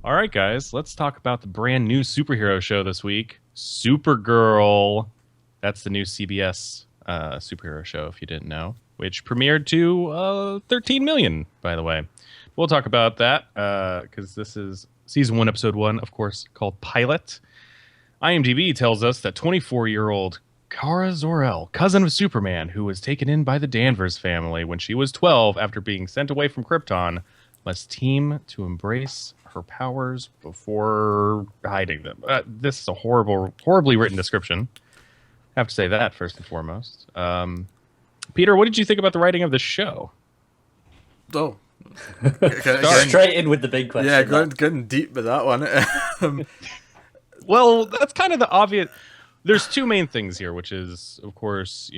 All right, guys, let's talk about the brand new superhero show this week, Supergirl. That's the new CBS superhero show, if you didn't know, which premiered to 13 million, by the way. We'll talk about that because this is season 1, episode 1, of course, called Pilot. IMDb tells us that 24-year-old Kara Zor-El, cousin of Superman, who was taken in by the Danvers family when she was 12 after being sent away from Krypton, must team to embrace her powers before hiding them. This is a horribly written description. I have to say that first and foremost. Peter, what did you think about the writing of the show? Oh, straight in with the big question. Yeah, going deep with that one. Well, that's kind of the obvious. There's two main things here, which is, of course,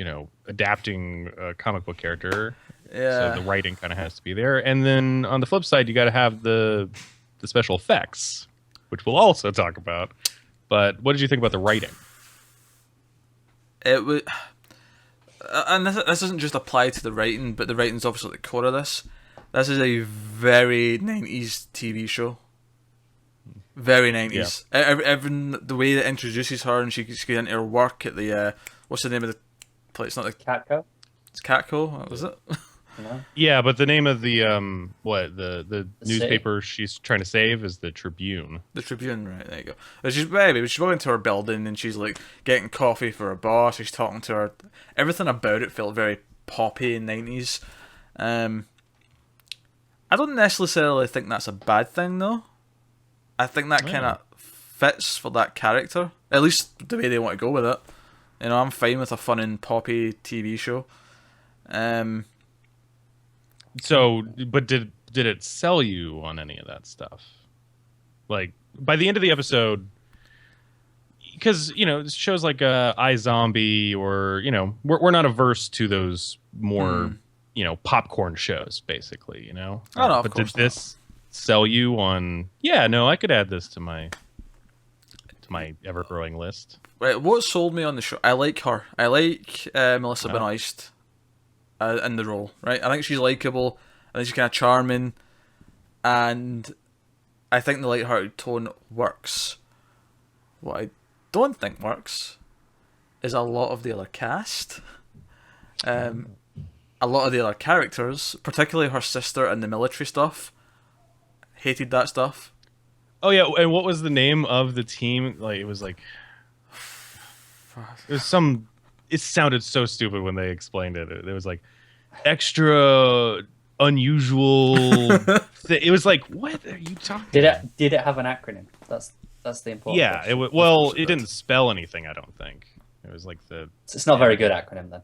adapting a comic book character. Yeah. So the writing kind of has to be there, and then on the flip side, you got to have the special effects, which we'll also talk about. But what did you think about the writing? It was, and this doesn't just apply to the writing, but the writing's obviously at the core of this. This is a very 90s TV show. Very 90s. Yeah. The way that introduces her and she gets into her work at the what's the name of the place? Not the Catco. It's Catco. What was it? No. Yeah, but the name of the the newspaper she's trying to save is the Tribune. The Tribune, right? There you go. She's going to her building and she's like getting coffee for her boss. She's talking to her. Everything about it felt very poppy in 90s. I don't necessarily think that's a bad thing though. I think that kind of fits for that character. At least the way they want to go with it. I'm fine with a fun and poppy TV show. So, but did it sell you on any of that stuff? Like, by the end of the episode, because, shows like iZombie or, we're not averse to those more, popcorn shows, basically, Oh, no, but did this sell you on, I could add this to my ever-growing list? Right, what sold me on the show? I like her. I like Melissa Benoist. In the role, right? I think she's likable. I think she's kind of charming, and I think the lighthearted tone works. What I don't think works is a lot of the other cast. A lot of the other characters, particularly her sister and the military stuff, hated that stuff. Oh yeah, and what was the name of the team? Like it was like it was some. It sounded so stupid when they explained it. It was like extra unusual. It was like, what are you talking? Did it have an acronym? That's the important. Yeah, question. It didn't spell anything. I don't think it was like the. It's not a very good acronym then.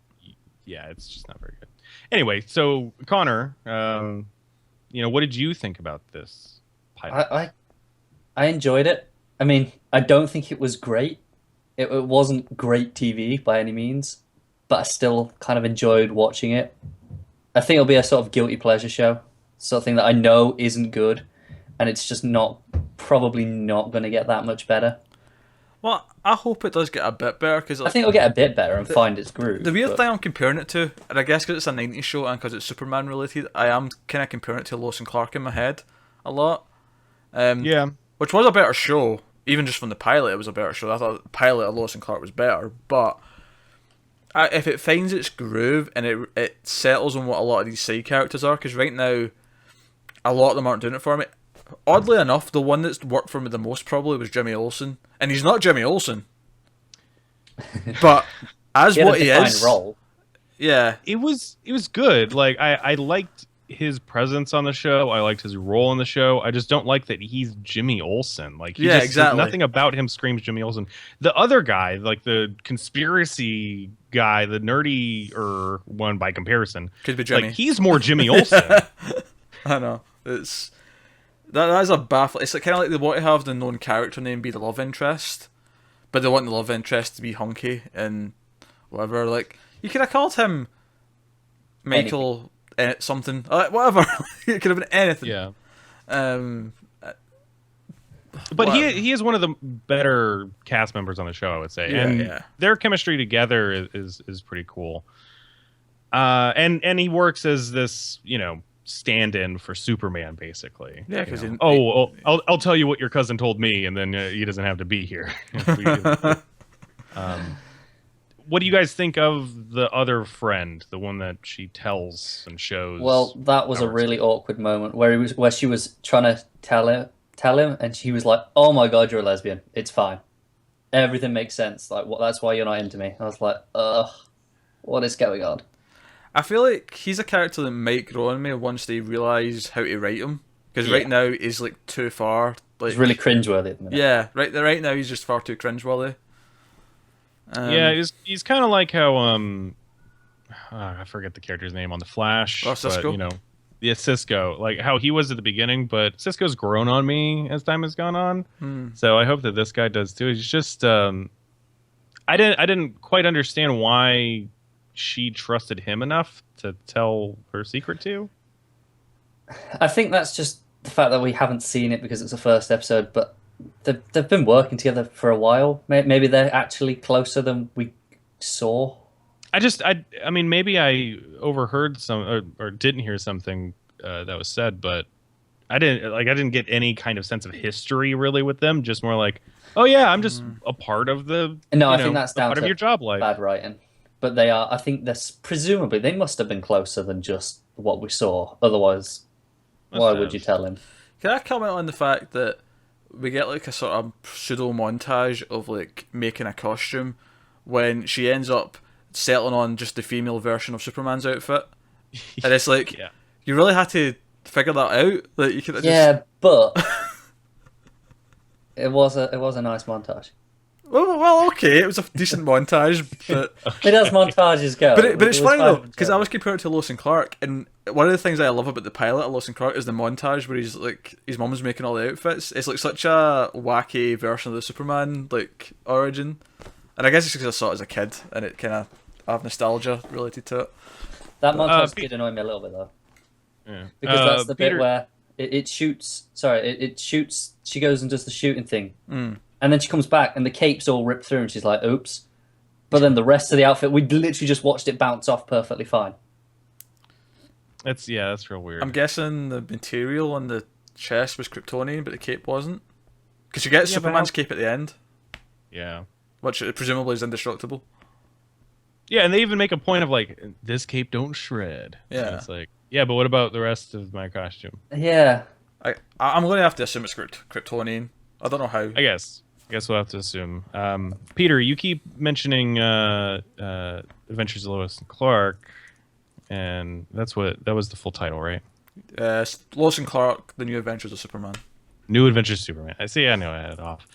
Yeah, it's just not very good. Anyway, so Connor, what did you think about this pilot? I enjoyed it. I mean, I don't think it was great. It wasn't great TV by any means, but I still kind of enjoyed watching it. I think it'll be a sort of guilty pleasure show, something that I know isn't good, and it's just probably not going to get that much better. Well, I hope it does get a bit better because I think it'll get a bit better and find its groove. The weird thing I'm comparing it to, and I guess because it's a 90s show and because it's Superman related, I am kind of comparing it to Lois and Clark in my head a lot. Yeah, which was a better show. Even just from the pilot, it was a better show. I thought the pilot of Lois and Clark was better, but if it finds its groove and it settles on what a lot of these side characters are, because right now, a lot of them aren't doing it for me. Oddly enough, the one that's worked for me the most probably was Jimmy Olsen, and he's not Jimmy Olsen, but as what he is, role. Yeah, it was good. Like I liked his presence on the show. I liked his role in the show. I just don't like that he's Jimmy Olsen. Like, exactly. Nothing about him screams Jimmy Olsen. The other guy, like the conspiracy guy, the nerdy one by comparison, could be Jimmy. Like, he's more Jimmy Olsen. I know. It's that is a baffle. It's kind of like they want to have the known character name be the love interest, but they want the love interest to be hunky and whatever. Like, you could have called him Michael. Something, whatever. It could have been anything. Yeah. But Wow. he is one of the better cast members on the show, I would say. Yeah, and yeah. their chemistry together is pretty cool. And he works as this, stand-in for Superman, basically. Yeah, because I'll tell you what your cousin told me, and then he doesn't have to be here. What do you guys think of the other friend, the one that she tells and shows? Well, that was a really awkward moment where she was trying to tell him, and she was like, "Oh my God, you're a lesbian. It's fine. Everything makes sense. Like, that's why you're not into me." I was like, "Ugh, what is going on?" I feel like he's a character that might grow on me once they realise how to write him. Because right now he's like too far. Like, it's really cringeworthy at the minute. Yeah, right now he's just far too cringeworthy. Yeah, he's kind of like how I forget the character's name on the Flash. Cisco. But, yeah, Cisco. Like how he was at the beginning, but Cisco's grown on me as time has gone on. So I hope that this guy does too. He's just I didn't quite understand why she trusted him enough to tell her secret to. I think that's just the fact that we haven't seen it because it's the first episode, but they've been working together for a while. Maybe they're actually closer than we saw. I mean, maybe I overheard or didn't hear something that was said, but I didn't get any kind of sense of history really with them. Just more like, oh yeah, I'm just a part of the. No, I think that's down part to of your job life. Bad writing. But they are. I think presumably they must have been closer than just what we saw. Otherwise, why would you tell him? Can I comment on the fact that we get like a sort of pseudo montage of like making a costume when she ends up settling on just the female version of Superman's outfit, and it's like you really had to figure that out. Like you could but it was a nice montage. Well, okay, it was a decent montage, but it has montages go. But it's funny though because I was compared to Lois and Clark, and one of the things I love about the pilot of Lois and Clark is the montage where he's like his mum's making all the outfits. It's like such a wacky version of the Superman like origin, and I guess it's because I saw it as a kid and it kind of I have nostalgia related to it. That montage did annoy me a little bit though, because that's the bit where it shoots. Sorry, it shoots. She goes and does the shooting thing. And then she comes back and the cape's all ripped through and she's like, oops. But then the rest of the outfit, we literally just watched it bounce off perfectly fine. That's real weird. I'm guessing the material on the chest was Kryptonian, but the cape wasn't. Because you get Superman's cape at the end. Yeah. Which presumably is indestructible. Yeah, and they even make a point of like, this cape don't shred. Yeah. And it's like, yeah, but what about the rest of my costume? Yeah. I'm going to have to assume it's Kryptonian. I don't know how. I guess we'll have to assume. Peter, you keep mentioning Adventures of Lois and Clark, and that was the full title, right? Lois and Clark: The New Adventures of Superman. New Adventures of Superman. I see. I know I had it off.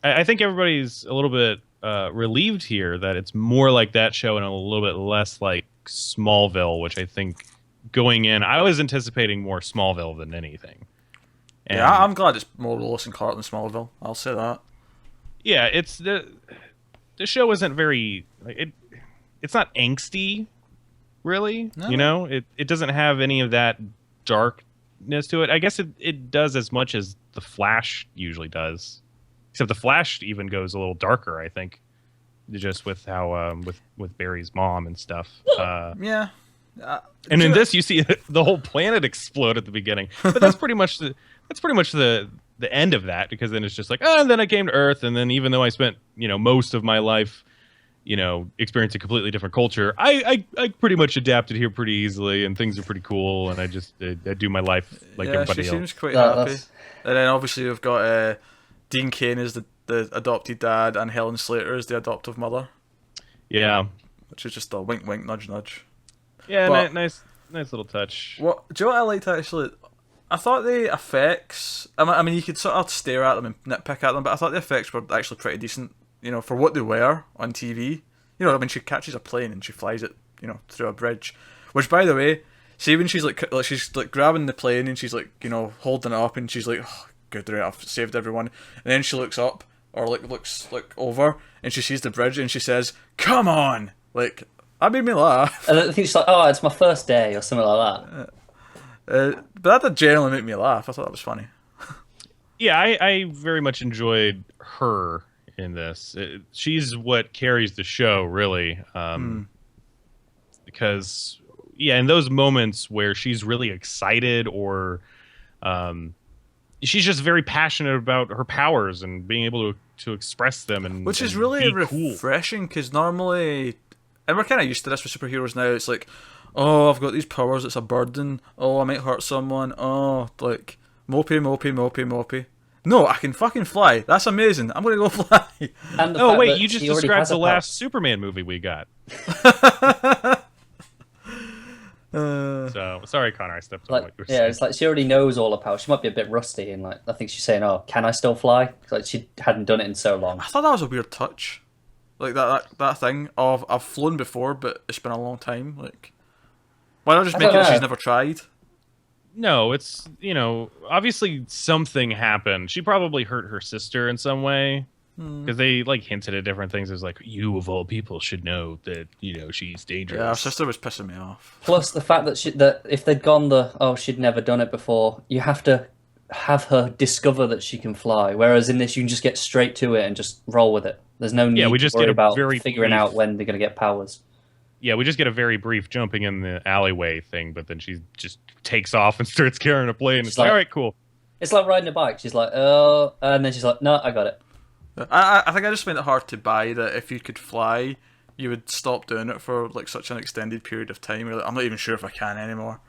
I think everybody's a little bit relieved here that it's more like that show and a little bit less like Smallville, which I think going in, I was anticipating more Smallville than anything. And yeah, I'm glad it's more Lois and Clark than Smallville. I'll say that. Yeah, it's the show isn't very like it's not angsty, really. No. It doesn't have any of that darkness to it. I guess it does as much as the Flash usually does, except the Flash even goes a little darker. I think, just with how with Barry's mom and stuff. Yeah. And in this, you see the whole planet explode at the beginning, but that's pretty much the end of that, because then it's just like, oh, and then I came to Earth, and then even though I spent most of my life experiencing a completely different culture, I pretty much adapted here pretty easily, and things are pretty cool, and I just I do my life like everybody else. She seems quite happy. And then obviously we've got Dean Cain as the adopted dad, and Helen Slater as the adoptive mother. Yeah, which is just a wink, wink, nudge, nudge. Yeah, but, nice little touch. Do you know what I liked actually? I thought the effects. I mean, you could sort of stare at them and nitpick at them, but I thought the effects were actually pretty decent. For what they were on TV. I mean, she catches a plane and she flies it, through a bridge. Which, by the way, see when she's like grabbing the plane and she's like, holding it up and she's like, oh, good, right, I've saved everyone. And then she looks up or looks over and she sees the bridge and she says, "Come on!" Like. That made me laugh. I think she's like, "Oh, it's my first day," or something like that. But that did generally make me laugh. I thought that was funny. Yeah, I very much enjoyed her in this. She's what carries the show, really. Because yeah, in those moments where she's really excited or um, she's just very passionate about her powers and being able to express them Which is and really be cool. refreshing, because normally, and we're kind of used to this with superheroes now, it's like, oh, I've got these powers, it's a burden, oh, I might hurt someone, oh, like, mopey, mopey, mopey, mopey. No, I can fucking fly. That's amazing. I'm going to go fly. And the Oh fact wait, that you just she already described has a the power. last Superman movie we got. So sorry, Connor, I stepped on Like, what you were yeah, saying. it's like she already knows all her powers. She might be a bit rusty, and like I think she's saying, "Oh, can I still fly?" 'Cause, like she hadn't done it in so long. I thought that was a weird touch. Like, that thing of, I've flown before, but it's been a long time. Like, why not just I make it don't that she's know. never tried? No, it's obviously something happened. She probably hurt her sister in some way because they like hinted at different things. It was like, you of all people should know that she's dangerous. Yeah, her sister was pissing me off. Plus the fact that if they'd gone she'd never done it before, you have to have her discover that she can fly. Whereas in this, you can just get straight to it and just roll with it. There's no need we to just worry get a about very figuring brief- out when they're going to get powers. Yeah, we just get a very brief jumping in the alleyway thing, but then she just takes off and starts carrying a plane. It's like, all right, cool. It's like riding a bike. She's like, oh, and then she's like, no, I got it. I think I just find it hard to buy that if you could fly, you would stop doing it for like such an extended period of time. You're like, I'm not even sure if I can anymore.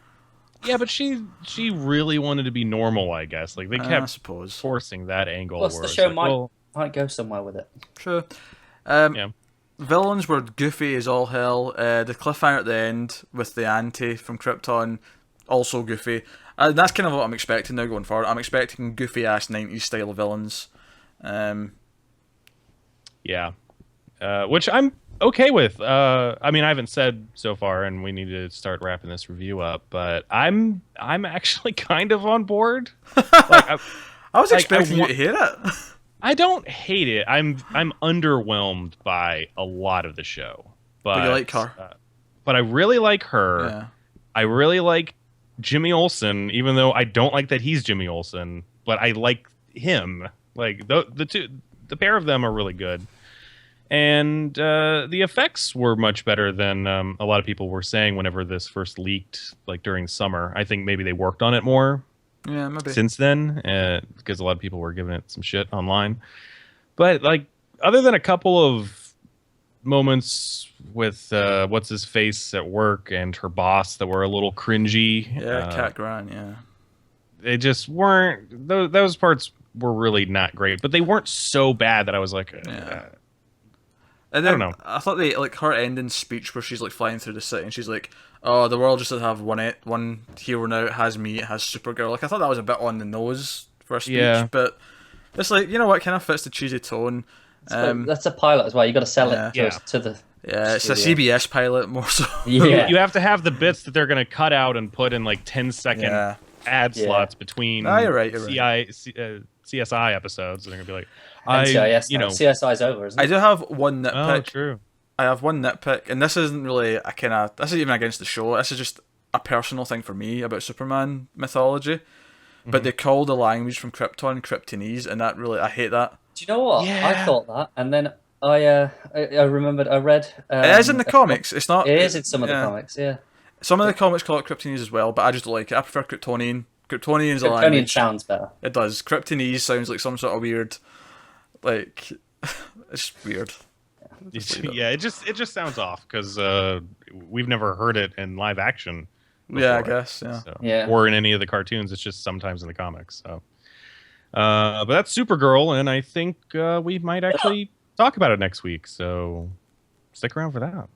Yeah, but she really wanted to be normal, I guess. Like they I kept suppose. forcing that angle. Plus, where the it's show like, might go somewhere with it. True. yeah. Villains were goofy as all hell. The cliffhanger at the end with the Auntie from Krypton, also goofy. And that's kind of what I'm expecting now going forward. I'm expecting goofy ass 90s style villains. Yeah, which I'm okay with. I mean, I haven't said so far, and we need to start wrapping this review up. But I'm actually kind of on board. Like, I was Like, expecting you to hate it. I don't hate it. I'm underwhelmed by a lot of the show, but you like her. But I really like her. Yeah. I really like Jimmy Olsen, even though I don't like that he's Jimmy Olsen. But I like him. Like the pair of them are really good, and the effects were much better than a lot of people were saying whenever this first leaked, like during summer. I think maybe they worked on it more. Yeah, maybe. Since then, because a lot of people were giving it some shit online. But like, other than a couple of moments with what's his face at work and her boss that were a little cringy, Yeah, Cat Grant, yeah. they just weren't. Those parts were really not great, but they weren't so bad that I was like, Yeah. And then, I don't know. I thought like her ending speech where she's like flying through the city and she's like, "Oh, the world just doesn't have one hero now. It has me. It has Supergirl." Like, I thought that was a bit on the nose for a speech, Yeah. but it's like, you know what, kind of fits the cheesy tone. That's a pilot as well. You got to sell Yeah. it Yeah. to the. Yeah, it's a studio. CBS pilot more so. Yeah. You have to have the bits that they're going to cut out and put in like 10-second Yeah. ad Yeah. slots between You're right, you're right. CSI episodes. And they're going to be like, NCIS, CSI's over, isn't I it? do have one nitpick. oh, true. I have one nitpick, and this isn't really this isn't even against the show. This is just a personal thing for me about Superman mythology. But they call the language from Krypton Kryptonese, and that really, I hate that. Do you know what? Yeah. I thought that, and then I remembered I read. It is in the comics. It's not. It is in some of the yeah. comics. Yeah. Some of the comics call it Kryptonese as well, but I just don't like it. I prefer Kryptonian. Kryptonian's a Kryptonian language. sounds better. It does. Kryptonese sounds like some sort of weird, like, it's weird. Yeah, it just sounds off because we've never heard it in live action. Yeah, I before. guess. Yeah. So, Yeah. or in any of the cartoons. It's just sometimes in the comics. So, but that's Supergirl, and I think we might actually talk about it next week. So stick around for that.